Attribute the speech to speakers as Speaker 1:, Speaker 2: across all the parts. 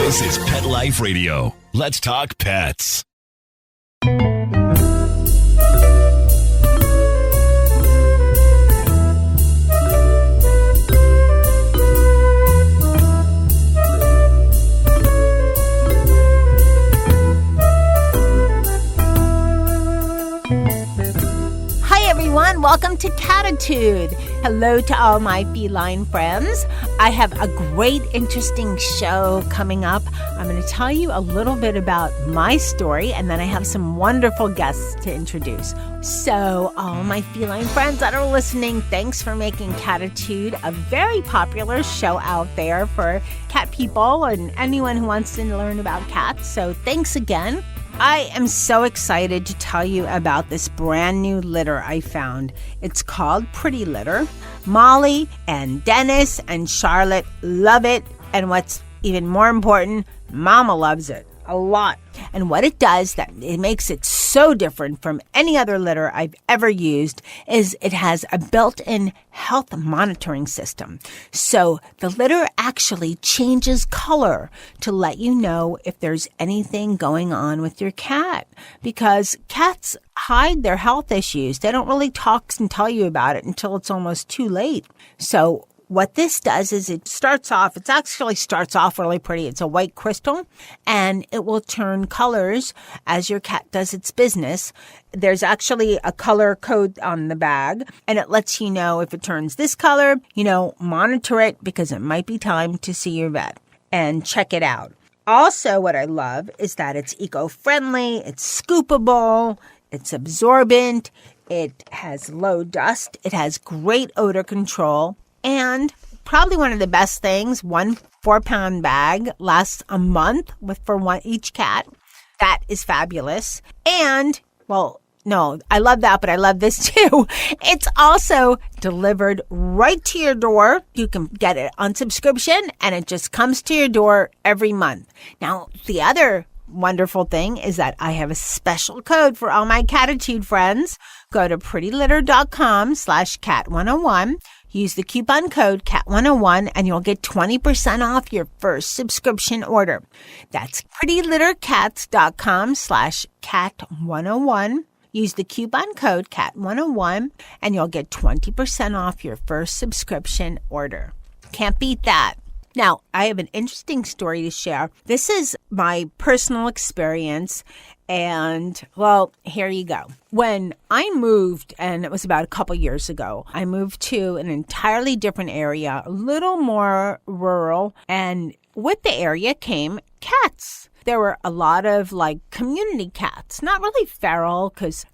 Speaker 1: This is Pet Life Radio. Let's talk pets.
Speaker 2: Welcome to Cattitude. Hello to all my feline friends. I have a great, interesting show coming up. I'm going to tell you a little bit about my story, and then I have some wonderful guests to introduce. So, all my feline friends that are listening, thanks for making Cattitude a very popular show out there for cat people and anyone who wants to learn about cats. So, thanks again. I am so excited to tell you about this brand new litter I found. It's called Pretty Litter. Molly and Dennis and Charlotte love it. And what's even more important, Mama loves it a lot. And what it does that it makes it so different from any other litter I've ever used is it has a built-in health monitoring system. So the litter actually changes color to let you know if there's anything going on with your cat. Because cats hide their health issues. They don't really talk and tell you about it until it's almost too late. So what this does is it actually starts off really pretty. It's a white crystal, and it will turn colors as your cat does its business. There's actually a color code on the bag, and it lets you know if it turns this color, monitor it because it might be time to see your vet and check it out. Also, what I love is that it's eco-friendly, it's scoopable, it's absorbent, it has low dust, it has great odor control. And probably one of the best things, 1 4-pound bag lasts a month for each cat. That is fabulous. And, I love that, but I love this too. It's also delivered right to your door. You can get it on subscription, and it just comes to your door every month. Now, the other wonderful thing is that I have a special code for all my Cattitude friends. Go to prettylitter.com/cat101. Use the coupon code CAT101 and you'll get 20% off your first subscription order. That's prettylittercats.com/cat101. Use the coupon code CAT101 and you'll get 20% off your first subscription order. Can't beat that. Now, I have an interesting story to share. This is my personal experience. And, here you go. When I moved, and it was about a couple years ago, I moved to an entirely different area, a little more rural, and with the area came cats. There were a lot of community cats, not really feral, because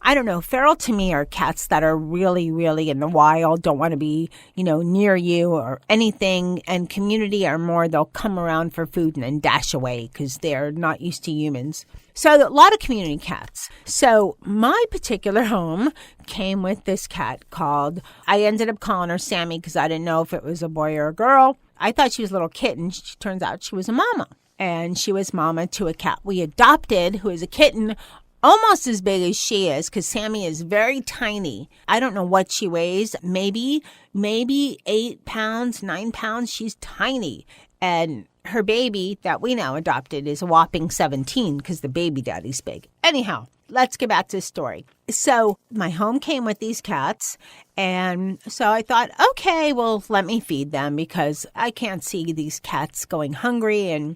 Speaker 2: feral to me are cats that are really, really in the wild, don't want to be, near you or anything. And community are more, they'll come around for food and then dash away because they're not used to humans. So a lot of community cats. So my particular home came with this cat I ended up calling her Sammy because I didn't know if it was a boy or a girl. I thought she was a little kitten. Turns out she was a mama. And she was mama to a cat we adopted who is a kitten almost as big as she is because Sammy is very tiny. I don't know what she weighs. Maybe 8 pounds, 9 pounds. She's tiny. And her baby that we now adopted is a whopping 17 because the baby daddy's big. Anyhow, let's get back to the story. So my home came with these cats. And so I thought, okay, well, let me feed them because I can't see these cats going hungry. And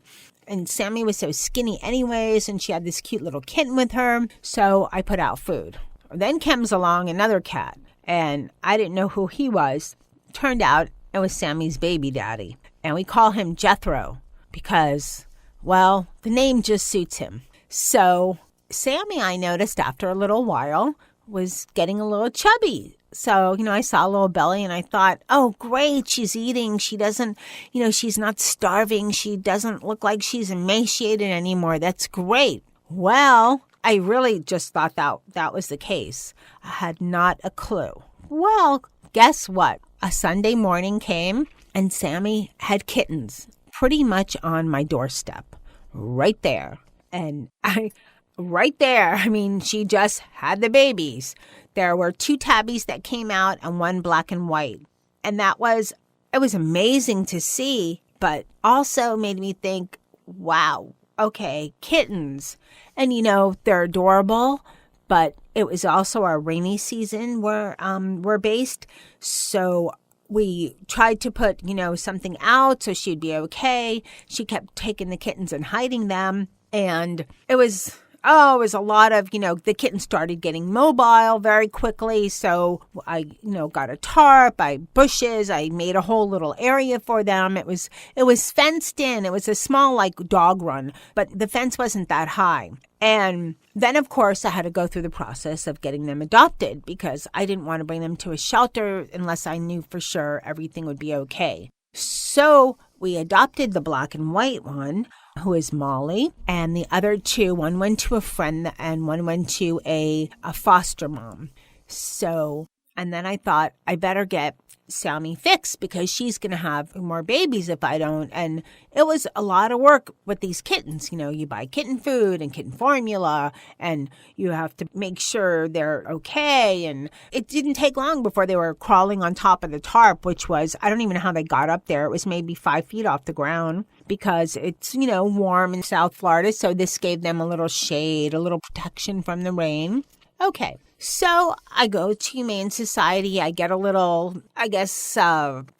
Speaker 2: Sammy was so skinny anyways, and she had this cute little kitten with her. So I put out food. Then comes along another cat, and I didn't know who he was. Turned out it was Sammy's baby daddy. And we call him Jethro because, the name just suits him. So Sammy, I noticed after a little while, was getting a little chubby. So, I saw a little belly and I thought, oh, great, she's eating. She doesn't, she's not starving. She doesn't look like she's emaciated anymore. That's great. Well, I really just thought that was the case. I had not a clue. Well, guess what? A Sunday morning came and Sammy had kittens pretty much on my doorstep, right there. And she just had the babies. There were 2 tabbies that came out and 1 black and white. And it was amazing to see, but also made me think, wow, okay, kittens. And, they're adorable, but it was also our rainy season where we're based. So we tried to put, something out so she'd be okay. She kept taking the kittens and hiding them. And it was a lot of, the kittens started getting mobile very quickly. So I, got a tarp, bushes. I made a whole little area for them. It was fenced in. It was a small, dog run, but the fence wasn't that high. And then, of course, I had to go through the process of getting them adopted because I didn't want to bring them to a shelter unless I knew for sure everything would be okay. So we adopted the black and white one, who is Molly, and the other two, one went to a friend and one went to a foster mom. So, and then I thought I better get Sammy fixed because she's going to have more babies if I don't. And it was a lot of work with these kittens. You buy kitten food and kitten formula and you have to make sure they're okay. And it didn't take long before they were crawling on top of the tarp, which was, I don't even know how they got up there. It was maybe 5 feet off the ground because it's, warm in South Florida. So this gave them a little shade, a little protection from the rain. Okay. So I go to Humane Society. I get a little,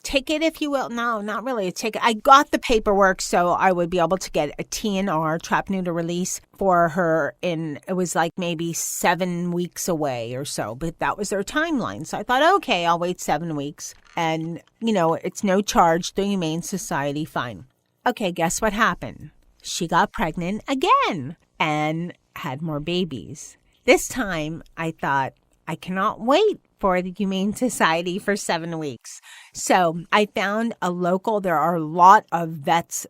Speaker 2: ticket, if you will. No, not really a ticket. I got the paperwork so I would be able to get a TNR, trap, neuter, release for her it was maybe 7 weeks away or so. But that was their timeline. So I thought, okay, I'll wait 7 weeks. And, it's no charge to Humane Society. Fine. Okay, guess what happened? She got pregnant again and had more babies. This time, I thought, I cannot wait for the Humane Society for 7 weeks. So I found there are a lot of vets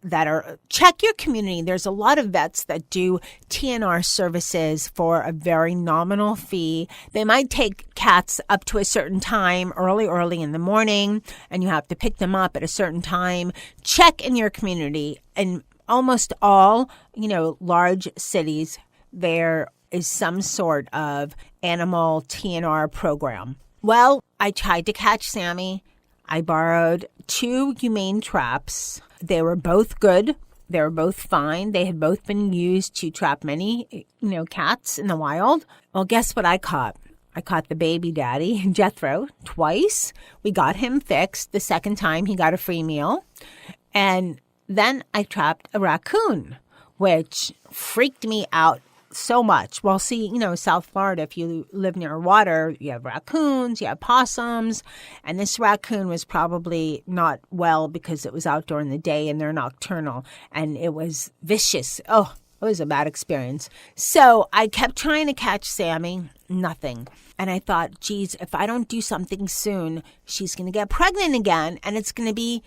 Speaker 2: check your community. There's a lot of vets that do TNR services for a very nominal fee. They might take cats up to a certain time, early in the morning, and you have to pick them up at a certain time. Check in your community. In almost all, large cities, there is some sort of animal TNR program. Well, I tried to catch Sammy. I borrowed 2 humane traps. They were both good. They were both fine. They had both been used to trap many, cats in the wild. Well, guess what I caught? I caught the baby daddy, Jethro, twice. We got him fixed. The second time, he got a free meal. And then I trapped a raccoon, which freaked me out so much. Well, see, South Florida, if you live near water, you have raccoons, you have possums, and this raccoon was probably not well because it was outdoor in the day and they're nocturnal, and it was vicious. Oh, it was a bad experience. So I kept trying to catch Sammy, nothing. And I thought, geez, if I don't do something soon, she's going to get pregnant again, and it's going to be,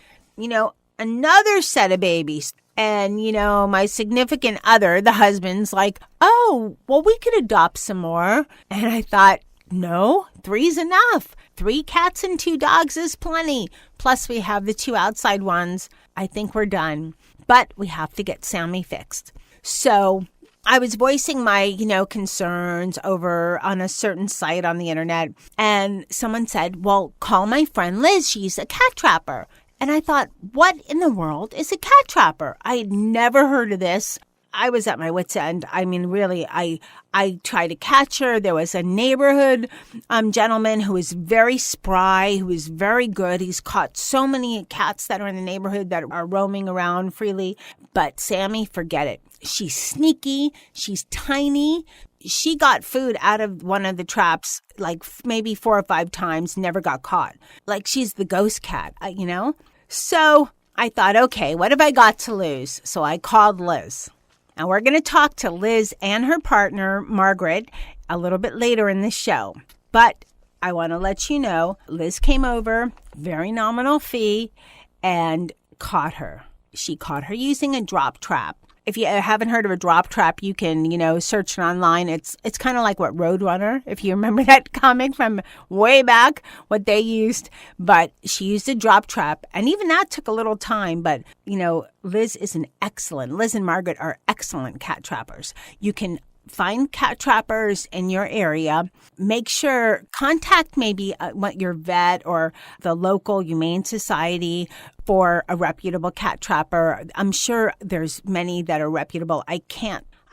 Speaker 2: another set of babies. And, my significant other, the husband's like, oh, well, we could adopt some more. And I thought, no, 3's enough. 3 cats and 2 dogs is plenty. Plus, we have the 2 outside ones. I think we're done. But we have to get Sammy fixed. So I was voicing my, concerns over on a certain site on the internet. And someone said, well, call my friend Liz. She's a cat trapper. And I thought, what in the world is a cat trapper? I had never heard of this. I was at my wit's end. I mean, really, I tried to catch her. There was a neighborhood gentleman who was very spry, who was very good. He's caught so many cats that are in the neighborhood that are roaming around freely. But Sammy, forget it. She's sneaky. She's tiny. She got food out of one of the traps maybe 4 or 5 times, never got caught. She's the ghost cat, So I thought, okay, what have I got to lose? So I called Liz. And we're going to talk to Liz and her partner, Margaret, a little bit later in the show. But I want to let you know, Liz came over, very nominal fee, and caught her. She caught her using a drop trap. If you haven't heard of a drop trap, you can, search it online. It's kind of like what Roadrunner, if you remember that comic from way back, what they used. But she used a drop trap. And even that took a little time. But, Liz and Margaret are excellent cat trappers. You can find cat trappers in your area. Make sure, contact maybe your vet or the local humane society for a reputable cat trapper. I'm sure there's many that are reputable. I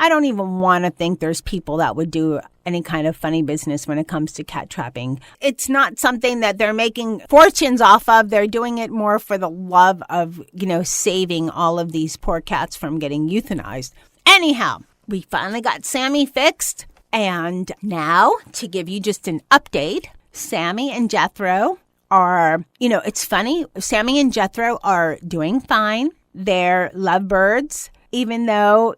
Speaker 2: don't even want to think there's people that would do any kind of funny business when it comes to cat trapping. It's not something that they're making fortunes off of. They're doing it more for the love of, saving all of these poor cats from getting euthanized. Anyhow, we finally got Sammy fixed. And now, to give you just an update, Sammy and Jethro are, it's funny. Sammy and Jethro are doing fine. They're lovebirds, even though,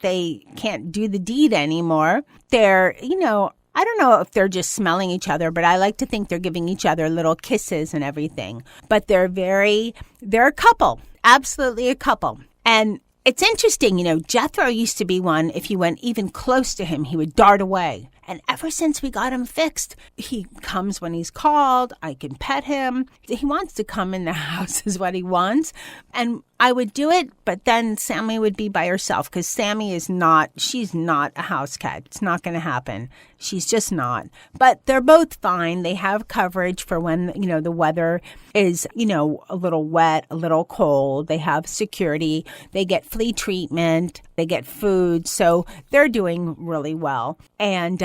Speaker 2: they can't do the deed anymore. They're, I don't know if they're just smelling each other, but I like to think they're giving each other little kisses and everything. But they're a couple, absolutely a couple. And it's interesting, Jethro used to be one, if you went even close to him, he would dart away. And ever since we got him fixed, he comes when he's called. I can pet him. He wants to come in the house is what he wants. And I would do it, but then Sammy would be by herself because she's not a house cat. It's not going to happen. She's just not. But they're both fine. They have coverage for when, the weather is, a little wet, a little cold. They have security. They get flea treatment. They get food. So they're doing really well. And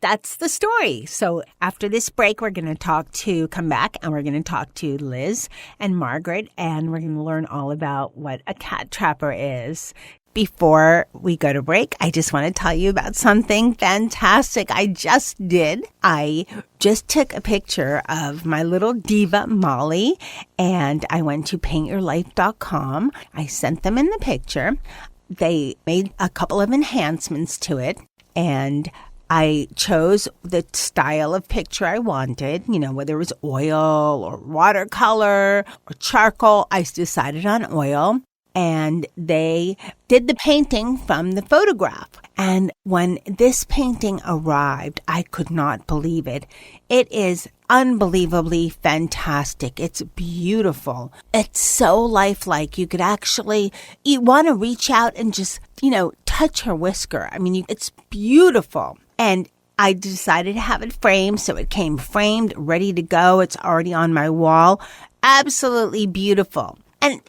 Speaker 2: that's the story. So after this break, we're going to come back and we're going to talk to Liz and Margaret, and we're going to learn all about what a cat trapper is. Before we go to break, I just want to tell you about something fantastic I just did. I just took a picture of my little diva, Molly, and I went to paintyourlife.com. I sent them in the picture. They made a couple of enhancements to it, and I chose the style of picture I wanted, whether it was oil or watercolor or charcoal. I decided on oil. And they did the painting from the photograph. And when this painting arrived, I could not believe it. It is unbelievably fantastic. It's beautiful. It's so lifelike. You want to reach out and just, touch her whisker. I mean, it's beautiful. And I decided to have it framed, so it came framed, ready to go. It's already on my wall. Absolutely beautiful. And,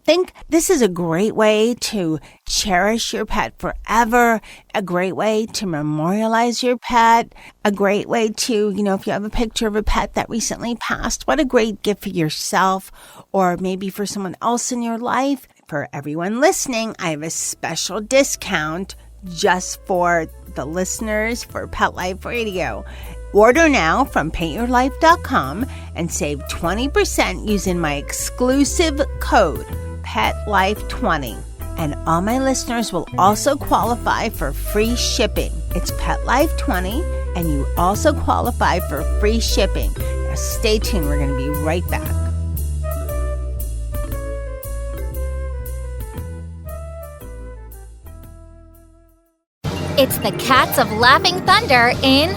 Speaker 2: think this is a great way to cherish your pet forever, a great way to memorialize your pet, a great way to, if you have a picture of a pet that recently passed, what a great gift for yourself or maybe for someone else in your life. For everyone listening, I have a special discount just for the listeners for Pet Life Radio. Order now from paintyourlife.com and save 20% using my exclusive code, PETLIFE20. And all my listeners will also qualify for free shipping. It's PETLIFE20, and you also qualify for free shipping. Now stay tuned. We're going to be right back.
Speaker 3: It's the Cats of Laughing Thunder in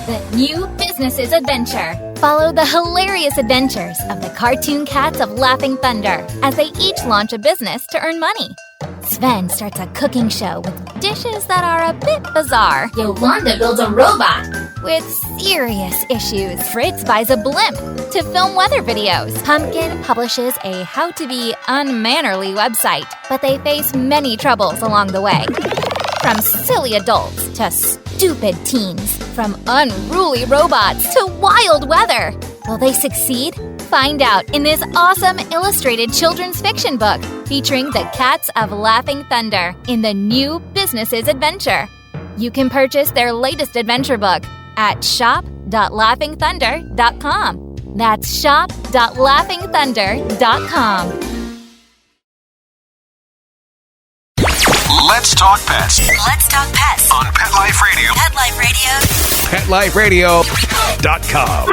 Speaker 3: The New Businesses Adventure. Follow the hilarious adventures of the cartoon cats of Laughing Thunder as they each launch a business to earn money. Sven starts a cooking show with dishes that are a bit bizarre. Yolanda builds a robot with serious issues. Fritz buys a blimp to film weather videos. Pumpkin publishes a how-to-be unmannerly website, but they face many troubles along the way. From silly adults to stupid teens, from unruly robots to wild weather. Will they succeed? Find out in this awesome illustrated children's fiction book featuring the Cats of Laughing Thunder in the New Businesses Adventure. You can purchase their latest adventure book at shop.laughingthunder.com. That's shop.laughingthunder.com.
Speaker 1: Let's talk pets.
Speaker 4: Let's talk pets
Speaker 1: On Pet Life Radio.
Speaker 4: Pet Life Radio.
Speaker 1: PetLifeRadio.com.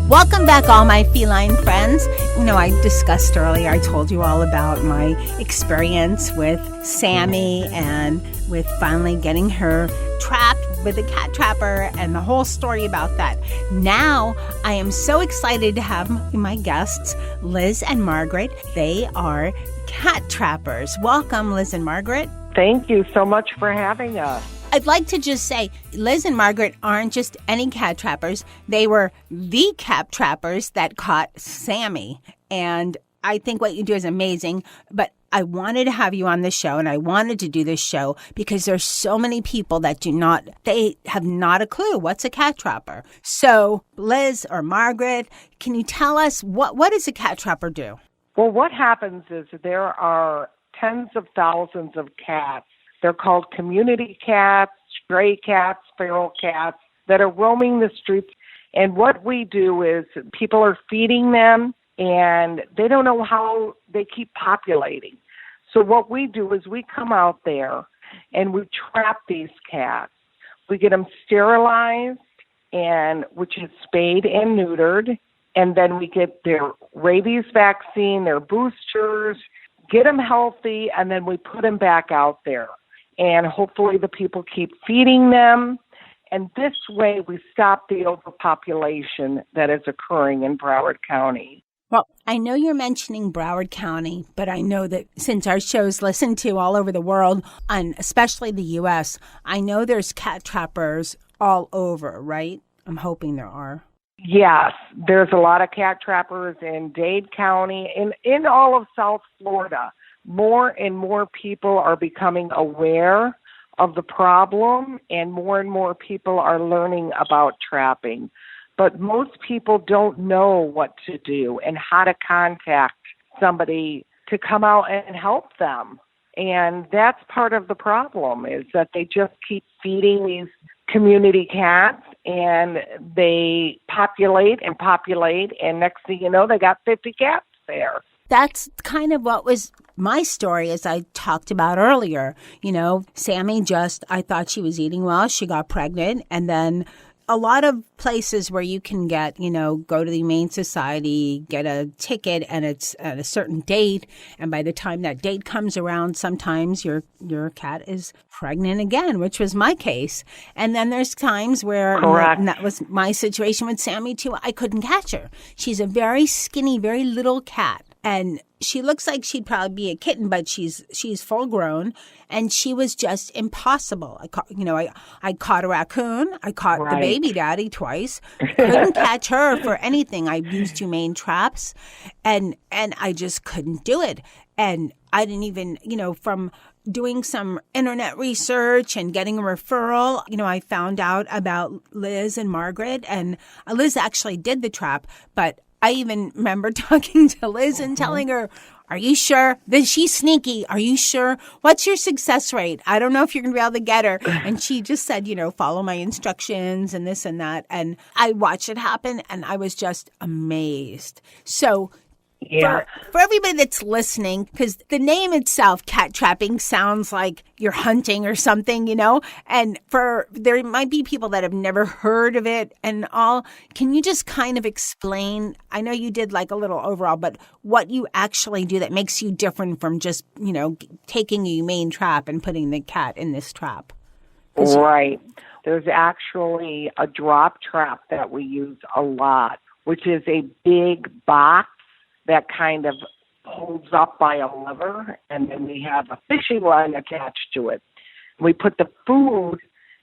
Speaker 2: Welcome back, all my feline friends. I discussed earlier, I told you all about my experience with Sammy and with finally getting her trapped with a cat trapper and the whole story about that. Now, I am so excited to have my guests, Liz and Margaret. They are cat trappers. Welcome, Liz and Margaret.
Speaker 5: Thank you so much for having us.
Speaker 2: I'd like to just say, Liz and Margaret aren't just any cat trappers. They were the cat trappers that caught Sammy. And I think what you do is amazing. But I wanted to have you on the show, and I wanted to do this show because there's so many people that they have not a clue what's a cat trapper. So, Liz or Margaret, can you tell us what does a cat trapper do?
Speaker 5: Well, what happens is there are tens of thousands of cats. They're called community cats, stray cats, feral cats that are roaming the streets. And what we do is people are feeding them, and they don't know how they keep populating. So what we do is we come out there and we trap these cats. We get them sterilized, which is spayed and neutered, and then we get their rabies vaccine, their boosters, get them healthy, and then we put them back out there. And hopefully the people keep feeding them. And this way we stop the overpopulation that is occurring in Broward County.
Speaker 2: Well, I know you're mentioning Broward County, but I know that since our show's listened to all over the world, and especially the U.S., I know there's cat trappers all over, right? I'm hoping there are.
Speaker 5: Yes, there's a lot of cat trappers in Dade County, in all of South Florida. More and more people are becoming aware of the problem, and more people are learning about trapping. But most people don't know what to do and how to contact somebody to come out and help them. And that's part of the problem, is that they just keep feeding these community cats, and they populate, and next thing you know, they got 50 cats there.
Speaker 2: That's kind of what was my story, as I talked about earlier. You know, Sammy I thought she was eating well. She got pregnant. And then a lot of places where you can get, go to the Humane Society, get a ticket, and it's at a certain date. And by the time that date comes around, sometimes your cat is pregnant again, which was my case. And then there's times where, and that was my situation with Sammy too, I couldn't catch her. She's a very skinny, very little cat. And she looks like she'd probably be a kitten, but she's full grown, and she was just impossible. I caught a raccoon. I caught the baby daddy twice. Couldn't catch her for anything. I used humane traps, and I just couldn't do it. And I didn't even, from doing some internet research and getting a referral, I found out about Liz and Margaret, and Liz actually did the trap, but I even remember talking to Liz and telling her, are you sure? She's sneaky. Are you sure? What's your success rate? I don't know if you're going to be able to get her. And she just said, follow my instructions and this and that. And I watched it happen, and I was just amazed. So for everybody that's listening, because the name itself, cat trapping, sounds like you're hunting or something, and there might be people that have never heard of it and all. Can you just kind of explain? I know you did like a little overall, but what you actually do that makes you different from just, taking a humane trap and putting the cat in this trap?
Speaker 5: Right. There's actually a drop trap that we use a lot, which is a big box that kind of holds up by a lever, and then we have a fishing line attached to it. We put the food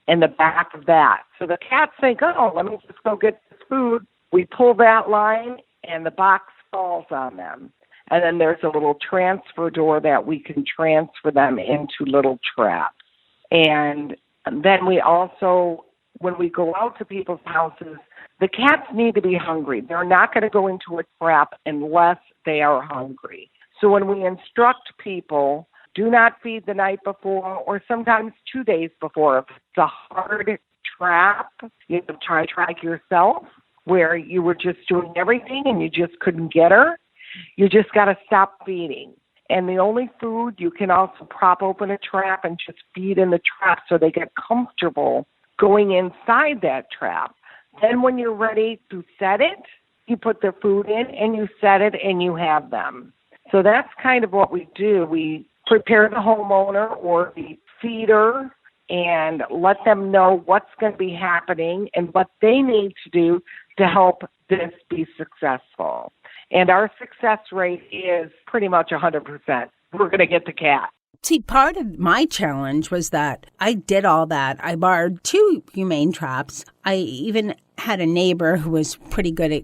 Speaker 5: in the back of that. So the cats think, oh, let me just go get this food. We pull that line, and the box falls on them. And then there's a little transfer door that we can transfer them into little traps. And then we also, when we go out to people's houses, the cats need to be hungry. They're not going to go into a trap unless they are hungry. So when we instruct people, do not feed the night before or sometimes 2 days before. If it's a hard trap, you can try yourself where you were just doing everything and you just couldn't get her. You just got to stop feeding. And the only food, you can also prop open a trap and just feed in the trap so they get comfortable going inside that trap. Then when you're ready to set it, you put the food in and you set it and you have them. So that's kind of what we do. We prepare the homeowner or the feeder and let them know what's going to be happening and what they need to do to help this be successful. And our success rate is pretty much 100%. We're going to get the cat.
Speaker 2: See, part of my challenge was that I did all that. I borrowed 2 humane traps. I even had a neighbor who was pretty good at,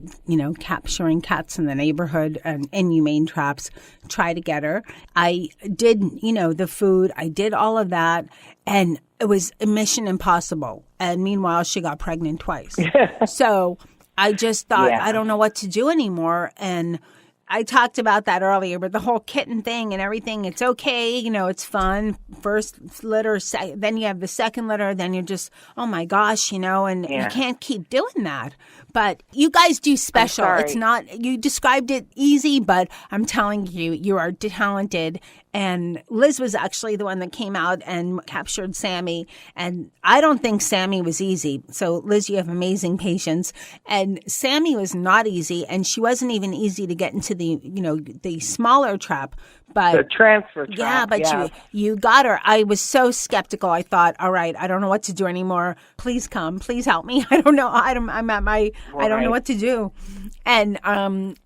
Speaker 2: capturing cats in the neighborhood and in humane traps, try to get her. I did, the food. I did all of that. And it was a mission impossible. And meanwhile, she got pregnant twice. So I just thought, I don't know what to do anymore. And I talked about that earlier, but the whole kitten thing and everything, it's okay. It's fun. First litter, then you have the second litter, then you're just, oh my gosh, and you can't keep doing that. But you guys do special. It's not, you described it easy, but I'm telling you, you are talented. And Liz was actually the one that came out and captured Sammy. And I don't think Sammy was easy. So, Liz, you have amazing patience. And Sammy was not easy. And she wasn't even easy to get into the smaller trap. But
Speaker 5: the transfer trap.
Speaker 2: Yeah, but you got her. I was so skeptical. I thought, all right, I don't know what to do anymore. Please come. Please help me. I don't know. I'm at my, I don't know what to do. And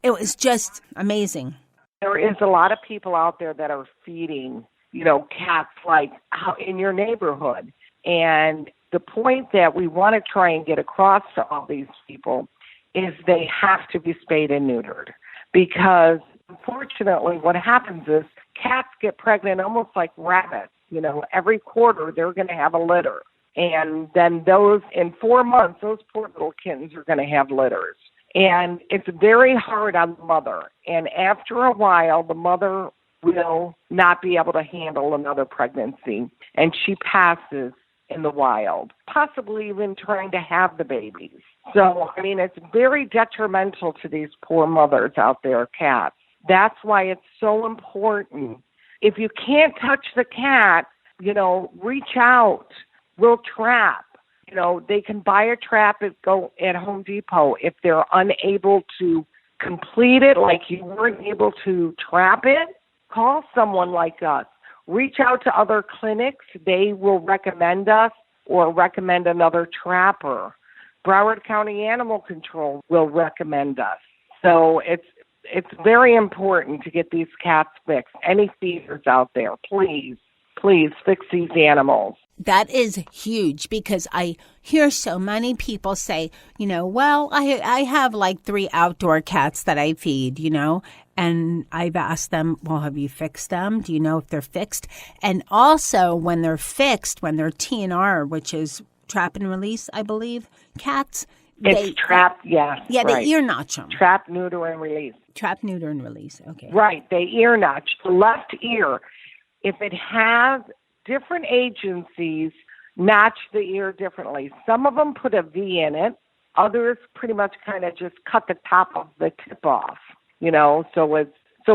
Speaker 2: it was just amazing.
Speaker 5: There is a lot of people out there that are feeding, cats like out in your neighborhood. And the point that we want to try and get across to all these people is they have to be spayed and neutered. Because unfortunately what happens is cats get pregnant almost like rabbits. Every quarter they're going to have a litter. And then in 4 months, those poor little kittens are going to have litters. And it's very hard on the mother. And after a while, the mother will not be able to handle another pregnancy. And she passes in the wild, possibly even trying to have the babies. So, it's very detrimental to these poor mothers out there, cats. That's why it's so important. If you can't touch the cat, reach out. We'll trap. They can buy a trap at Home Depot. If they're unable to complete it, like you weren't able to trap it, call someone like us. Reach out to other clinics. They will recommend us or recommend another trapper. Broward County Animal Control will recommend us. So it's very important to get these cats fixed. Any feeders out there, please fix these animals.
Speaker 2: That is huge because I hear so many people say, well, I have like 3 outdoor cats that I feed, and I've asked them, well, have you fixed them? Do you know if they're fixed? And also when they're fixed, when they're TNR, which is trap and release, I believe, cats.
Speaker 5: It's trap, yes.
Speaker 2: Yeah,
Speaker 5: right.
Speaker 2: They ear notch them.
Speaker 5: Trap, neuter, and release.
Speaker 2: Trap, neuter, and release, okay.
Speaker 5: Right, they ear notch. The left ear, if it has different agencies notch the ear differently. Some of them put a V in it. Others pretty much kind of just cut the top of the tip off, so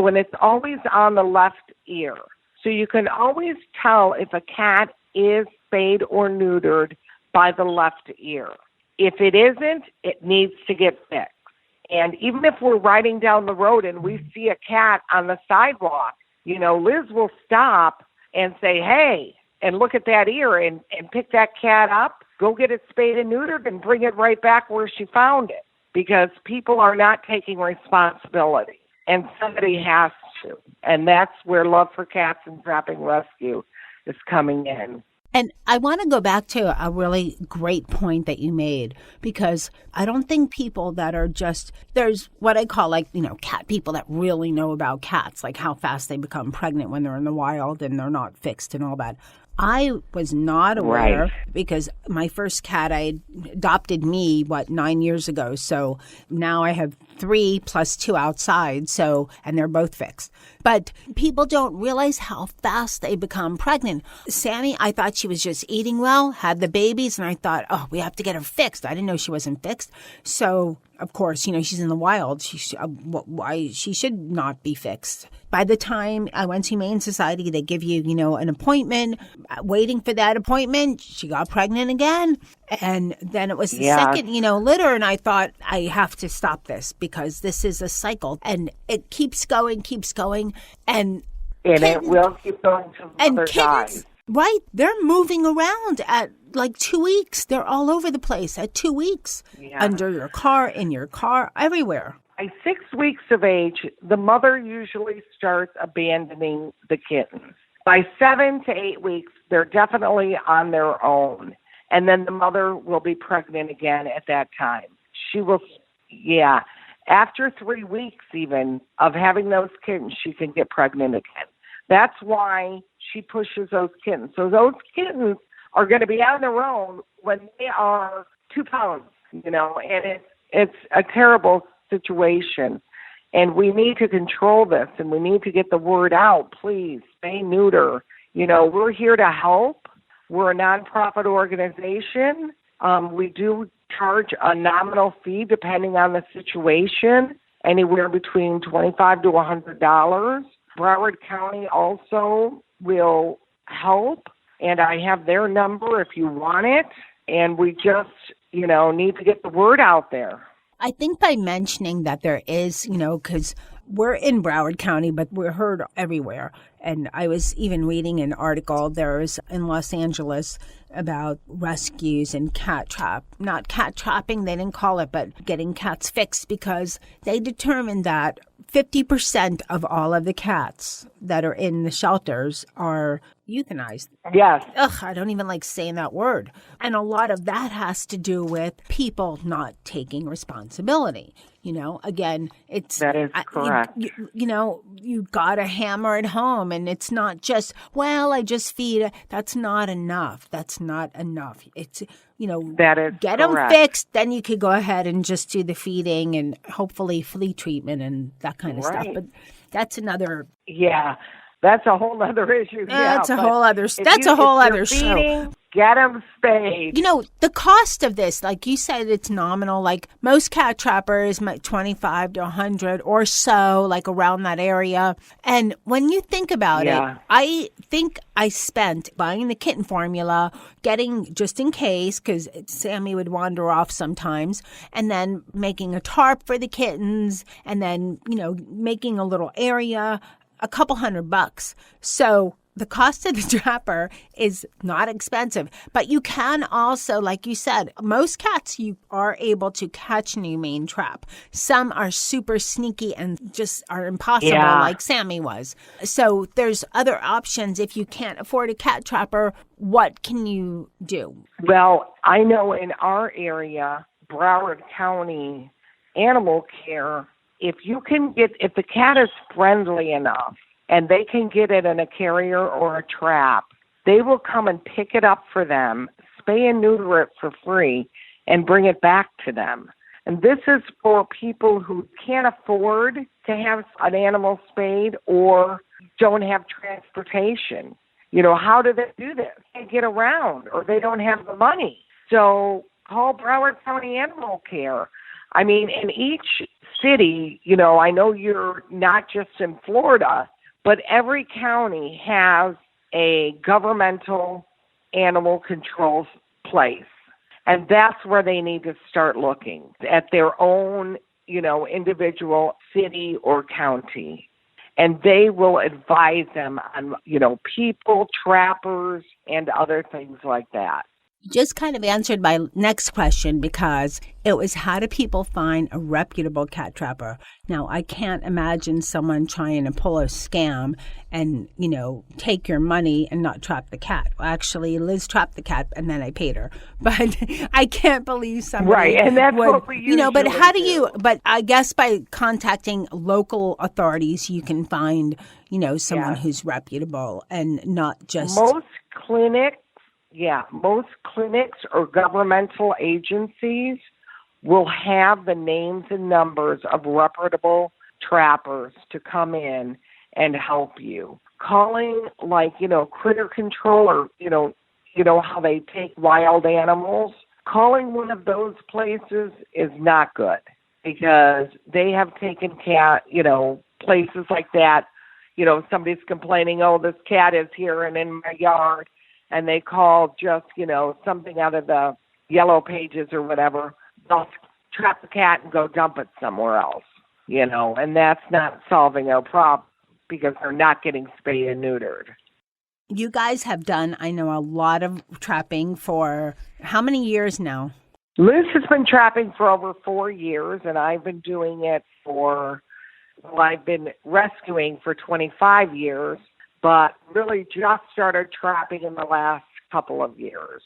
Speaker 5: when it's always on the left ear. So you can always tell if a cat is spayed or neutered by the left ear. If it isn't, it needs to get fixed. And even if we're riding down the road and we see a cat on the sidewalk, Liz will stop and say, hey, and look at that ear and pick that cat up, go get it spayed and neutered and bring it right back where she found it. Because people are not taking responsibility. And somebody has to. And that's where Love for Cats and Trapping Rescue is coming in.
Speaker 2: And I want to go back to a really great point that you made, because I don't think people that are just, there's what I call cat people that really know about cats, like how fast they become pregnant when they're in the wild and they're not fixed and all that. I was not aware because my first cat, I adopted me, 9 years ago. So now I have 3 plus 2 outside. So, and they're both fixed. But people don't realize how fast they become pregnant. Sammy, I thought she was just eating well, had the babies, and I thought, oh, we have to get her fixed. I didn't know she wasn't fixed. So, of course, she's in the wild. She should not be fixed. By the time I went to Humane Society, they give you, an appointment. Waiting for that appointment, she got pregnant again. And then it was the second, litter. And I thought, I have to stop this because this is a cycle. And it keeps going. And
Speaker 5: it will keep going until the mother dies.
Speaker 2: Right. They're moving around at like 2 weeks. They're all over the place at 2 weeks.
Speaker 5: Yeah.
Speaker 2: Under your car, in your car, everywhere.
Speaker 5: By 6 weeks of age, the mother usually starts abandoning the kittens. By 7 to 8 weeks, they're definitely on their own. And then the mother will be pregnant again at that time. She will, after 3 weeks even of having those kittens, she can get pregnant again. That's why she pushes those kittens. So those kittens are going to be on their own when they are 2 pounds, and it's a terrible situation. And we need to control this, and we need to get the word out. Please, spay, neuter. We're here to help. We're a nonprofit organization. We do charge a nominal fee depending on the situation, anywhere between $25 to $100. Broward County also will help, and I have their number if you want it. And we just, need to get the word out there.
Speaker 2: I think by mentioning that there is, because we're in Broward County, but we're heard everywhere. And I was even reading an article there's in Los Angeles about rescues and not cat trapping, they didn't call it, but getting cats fixed, because they determined that 50% of all of the cats that are in the shelters are euthanized.
Speaker 5: Yes.
Speaker 2: I don't even like saying that word. And a lot of that has to do with people not taking responsibility. Again,
Speaker 5: that is correct.
Speaker 2: You got to hammer it home, and it's not just, I just feed. That's not enough. It's,
Speaker 5: that is
Speaker 2: get
Speaker 5: correct.
Speaker 2: them fixed. Then you could go ahead and just do the feeding and hopefully flea treatment and that kind of stuff. But that's another.
Speaker 5: Yeah. That's a whole other issue.
Speaker 2: That's a whole other show.
Speaker 5: Get them spayed.
Speaker 2: The cost of this, like you said, it's nominal. Like most cat trappers, $25 to $100 or so, like around that area. And when you think about it, I think I spent buying the kitten formula, getting just in case, because Sammy would wander off sometimes, and then making a tarp for the kittens, and then, making a little area, a couple $100. So the cost of the trapper is not expensive, but you can also, like you said, most cats you are able to catch and humane trap. Some are super sneaky and just are impossible, like Sammy was. So there's other options. If you can't afford a cat trapper, what can you do?
Speaker 5: Well, I know in our area, Broward County Animal Care, if the cat is friendly enough, and they can get it in a carrier or a trap, they will come and pick it up for them, spay and neuter it for free, and bring it back to them. And this is for people who can't afford to have an animal spayed or don't have transportation. How do they do this? They can't get around, or they don't have the money. So call Broward County Animal Care. I mean, in each city, I know you're not just in Florida, but every county has a governmental animal control place. And that's where they need to start looking, at their own, individual city or county. And they will advise them on, people, trappers, and other things like that.
Speaker 2: Just kind of answered my next question, because it was, how do people find a reputable cat trapper? Now, I can't imagine someone trying to pull a scam and, take your money and not trap the cat. Well, actually, Liz trapped the cat and then I paid her. But I can't believe somebody
Speaker 5: right, and that's what we usually
Speaker 2: but how do you,
Speaker 5: do.
Speaker 2: But I guess by contacting local authorities, you can find, someone who's reputable and not just...
Speaker 5: Most clinics or governmental agencies will have the names and numbers of reputable trappers to come in and help you. Calling critter control, or, how they take wild animals, calling one of those places is not good, because they have taken places like that. Somebody's complaining, this cat is here and in my yard. And they call just, something out of the yellow pages or whatever. They'll trap the cat and go dump it somewhere else, and that's not solving our problem, because they're not getting spayed and neutered.
Speaker 2: You guys have done, I know, a lot of trapping for how many years now?
Speaker 5: Liz has been trapping for over 4 years, and I've been doing it I've been rescuing for 25 years, but really just started trapping in the last couple of years.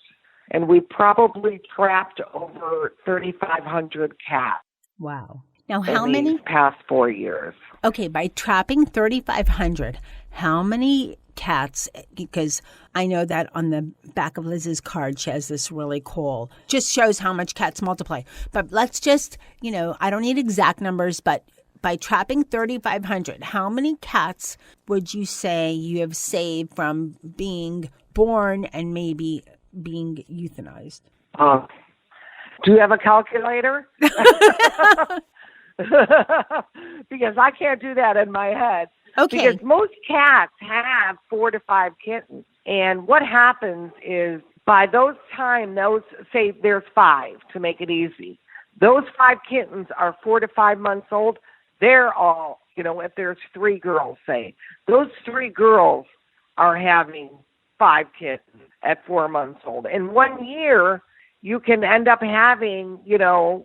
Speaker 5: And we probably trapped over 3,500 cats.
Speaker 2: Wow. Now, how many?
Speaker 5: In these past 4 years.
Speaker 2: Okay, by trapping 3,500, how many cats? Because I know that on the back of Liz's card, she has this really cool, just shows how much cats multiply. But let's just, I don't need exact numbers, but by trapping 3,500, how many cats would you say you have saved from being born and maybe being euthanized?
Speaker 5: Do you have a calculator? Because I can't do that in my head.
Speaker 2: Okay.
Speaker 5: Because most cats have 4 to 5 kittens. And what happens is by those time, say there's 5 to make it easy. Those 5 kittens are 4 to 5 months old. They're all, if there's 3 girls, say, those 3 girls are having 5 kittens at 4 months old. In 1 year, you can end up having, here,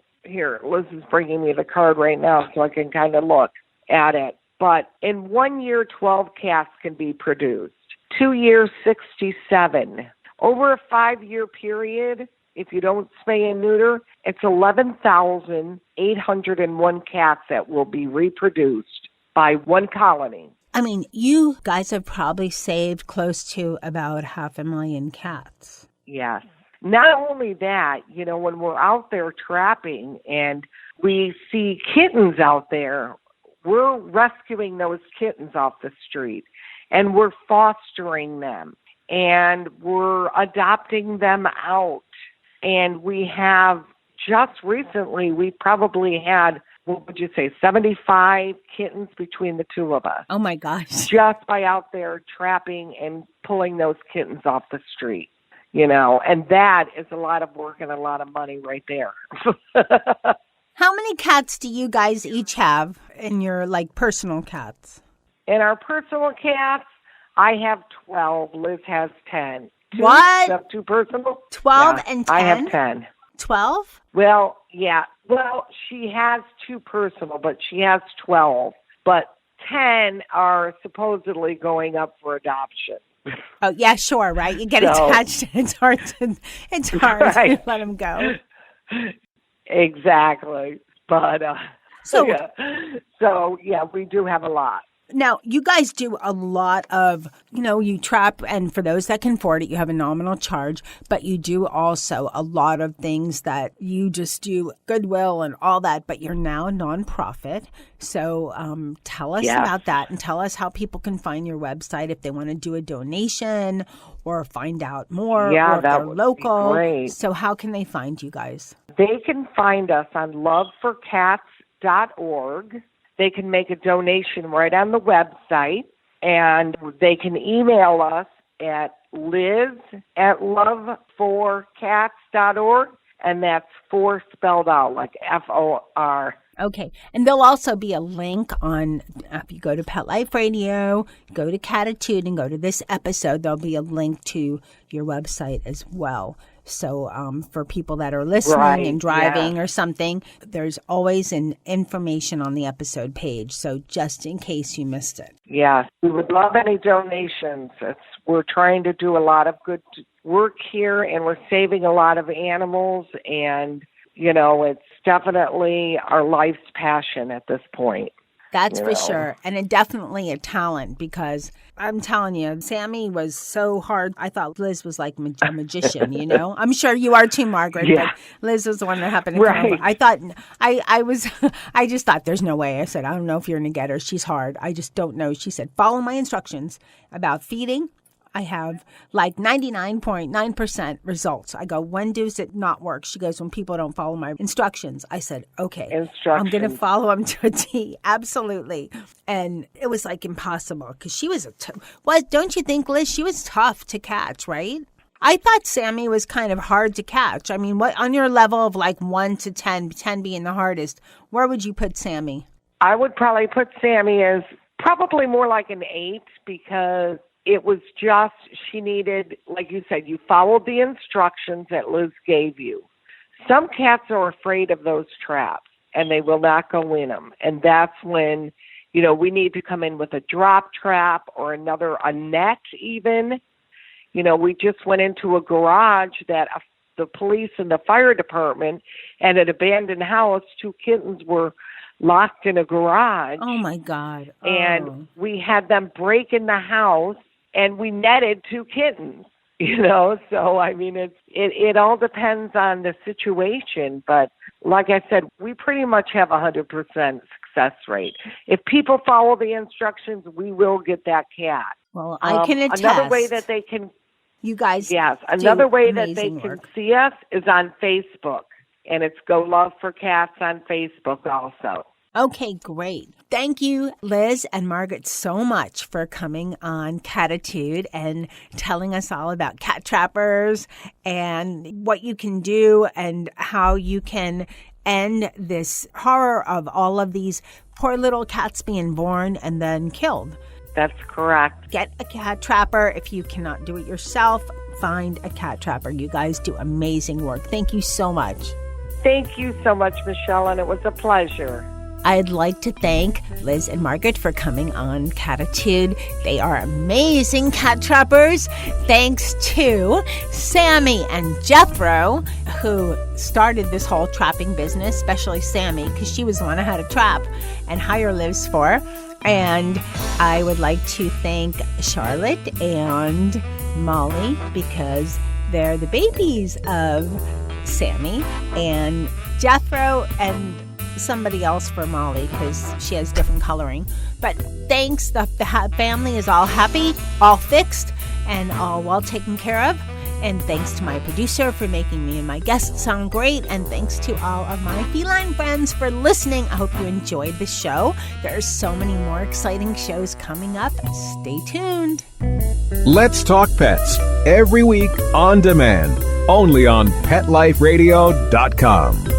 Speaker 5: Liz is bringing me the card right now so I can kind of look at it. But in 1 year, 12 cats can be produced. 2 years, 67. Over a 5-year period, if you don't spay and neuter, it's 11,801 cats that will be reproduced by one colony.
Speaker 2: I mean, you guys have probably saved close to about 500,000 cats.
Speaker 5: Yes. Not only that, when we're out there trapping and we see kittens out there, we're rescuing those kittens off the street and we're fostering them and we're adopting them out. And we have just recently, we probably had, what would you say, 75 kittens between the two of us.
Speaker 2: Oh, my gosh.
Speaker 5: Just by out there trapping and pulling those kittens off the street, and that is a lot of work and a lot of money right there.
Speaker 2: How many cats do you guys each have in your, personal cats?
Speaker 5: In our personal cats, I have 12. Liz has 10.
Speaker 2: What?
Speaker 5: You have 2 personal?
Speaker 2: 12 and 10?
Speaker 5: I have 10.
Speaker 2: 12?
Speaker 5: Well, yeah. Well, she has 2 personal, but she has 12. But 10 are supposedly going up for adoption.
Speaker 2: Oh, yeah, sure, right? You get attached. It's hard to
Speaker 5: right.
Speaker 2: let them go.
Speaker 5: Exactly. But, so we do have a lot.
Speaker 2: Now, you guys do a lot of, you trap, and for those that can afford it, you have a nominal charge, but you do also a lot of things that you just do goodwill and all that, but you're now a nonprofit. So tell us about that and tell us how people can find your website if they want to do a donation or find out more or if they're local.
Speaker 5: Great.
Speaker 2: So how can they find you guys?
Speaker 5: They can find us on loveforcats.org. They can make a donation right on the website, and they can email us at liz@loveforcats.org, and that's 4 spelled out, like FOR.
Speaker 2: Okay. And there'll also be a link on, if you go to Pet Life Radio, go to Cattitude, and go to this episode, there'll be a link to your website as well. So for people that are listening and driving or something, there's always an information on the episode page. So just in case you missed it.
Speaker 5: Yeah, we would love any donations. We're trying to do a lot of good work here, and we're saving a lot of animals. And, it's definitely our life's passion at this point.
Speaker 2: That's for sure. And it definitely a talent, because I'm telling you, Sammy was so hard. I thought Liz was like a magician, I'm sure you are too, Margaret, but Liz was the one that happened to come over. I thought, I just thought there's no way. I said, I don't know if you're going to get her. She's hard. I just don't know. She said, follow my instructions about feeding. I have 99.9% results. I go, when does it not work? She goes, when people don't follow my instructions. I said, okay, I'm going to follow them to a T. Absolutely. And it was impossible, because she was don't you think, Liz? She was tough to catch, right? I thought Sammy was kind of hard to catch. I mean, what on your level of 1 to 10, 10 being the hardest, where would you put Sammy?
Speaker 5: I would probably put Sammy as probably more like an 8, because it was just, she needed, like you said, you followed the instructions that Liz gave you. Some cats are afraid of those traps, and they will not go in them. And that's when, we need to come in with a drop trap or a net even. We just went into a garage that the police and the fire department and an abandoned house, 2 kittens were locked in a garage.
Speaker 2: Oh, my God. Oh.
Speaker 5: And we had them break in the house, and we netted 2 kittens, So, I mean, it all depends on the situation. But like I said, we pretty much have 100% success rate. If people follow the instructions, we will get that cat.
Speaker 2: Well, I can attest.
Speaker 5: Another way that they can...
Speaker 2: You guys
Speaker 5: another way that they
Speaker 2: can
Speaker 5: can see us is on Facebook. And it's Go Love for Cats on Facebook also.
Speaker 2: Okay, great. Thank you, Liz and Margaret, so much for coming on Cattitude and telling us all about cat trappers and what you can do and how you can end this horror of all of these poor little cats being born and then killed.
Speaker 5: That's correct.
Speaker 2: Get a cat trapper. If you cannot do it yourself, find a cat trapper. You guys do amazing work. Thank you so much.
Speaker 5: Thank you so much, Michelle, and it was a pleasure.
Speaker 2: I'd like to thank Liz and Margaret for coming on Cattitude. They are amazing cat trappers. Thanks to Sammy and Jethro, who started this whole trapping business, especially Sammy, because she was the one I had to trap and hire Liz for. And I would like to thank Charlotte and Molly because they're the babies of Sammy, and Jethro and somebody else for Molly because she has different coloring. But thanks, the family is all happy, all fixed, and all well taken care of. And thanks to my producer for making me and my guests sound great. And thanks to all of my feline friends for listening. I hope you enjoyed the show. There are so many more exciting shows coming up. Stay tuned.
Speaker 6: Let's Talk Pets, every week on demand, only on PetLifeRadio.com.